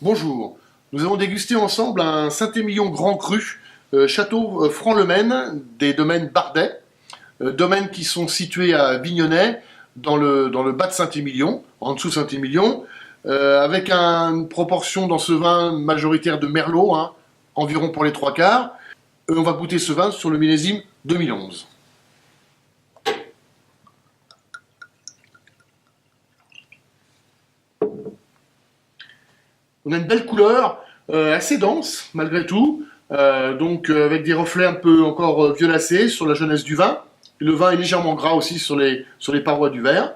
Bonjour, nous allons déguster ensemble un Saint-Émilion Grand Cru, château Franc-le-Maine, des domaines Bardet, domaines qui sont situés à Vignonnet, dans le bas de Saint-Émilion, en dessous de Saint-Émilion, avec une proportion dans ce vin majoritaire de Merlot, hein, environ pour les trois quarts. On va goûter ce vin sur le millésime 2011. On a une belle couleur, assez dense malgré tout, avec des reflets un peu encore violacés sur la jeunesse du vin. Le vin est légèrement gras aussi sur les parois du verre.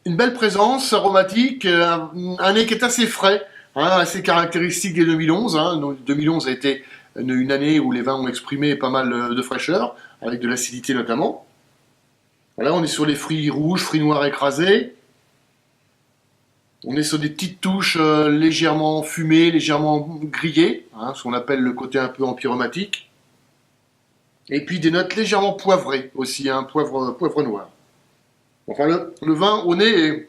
Une belle présence aromatique, un nez qui est assez frais, hein, assez caractéristique des 2011. Hein. Donc, 2011 a été une année où les vins ont exprimé pas mal de fraîcheur, avec de l'acidité notamment. Voilà, on est sur les fruits rouges, fruits noirs écrasés. On est sur des petites touches légèrement fumées, légèrement grillées, hein, ce qu'on appelle le côté un peu empyromatique. Et puis des notes légèrement poivrées aussi, hein, poivre noir. Enfin, le vin au nez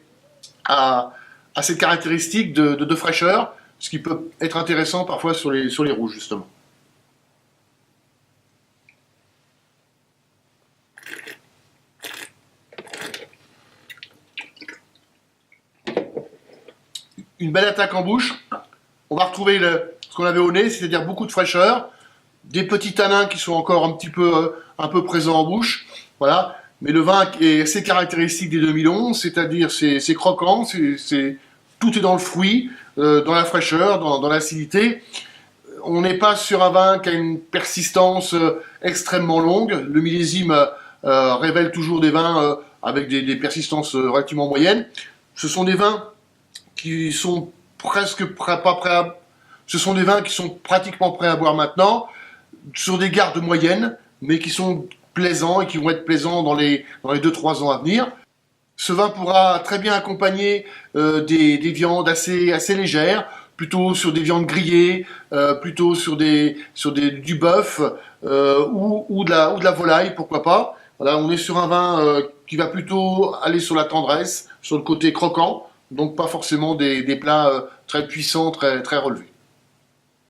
a cette caractéristique de fraîcheur, ce qui peut être intéressant parfois sur les rouges justement. Une belle attaque en bouche. On va retrouver ce qu'on avait au nez, c'est-à-dire beaucoup de fraîcheur, des petits tanins qui sont encore un peu présents en bouche. Voilà. Mais le vin est assez caractéristique des 2011, c'est-à-dire c'est croquant, tout est dans le fruit, dans la fraîcheur, dans l'acidité. On n'est pas sur un vin qui a une persistance extrêmement longue. Le millésime révèle toujours des vins avec des persistances relativement moyennes. Ce sont des vins qui sont pas prêts à... Ce sont des vins qui sont pratiquement prêts à boire maintenant, sur des gardes moyennes, mais qui sont plaisants et qui vont être plaisants dans les 2-3 ans à venir. Ce vin pourra très bien accompagner des viandes assez légères, plutôt sur des viandes grillées, plutôt sur du bœuf ou de la volaille, pourquoi pas. Voilà, on est sur un vin qui va plutôt aller sur la tendresse, sur le côté croquant, donc pas forcément des plats très puissants, très relevés.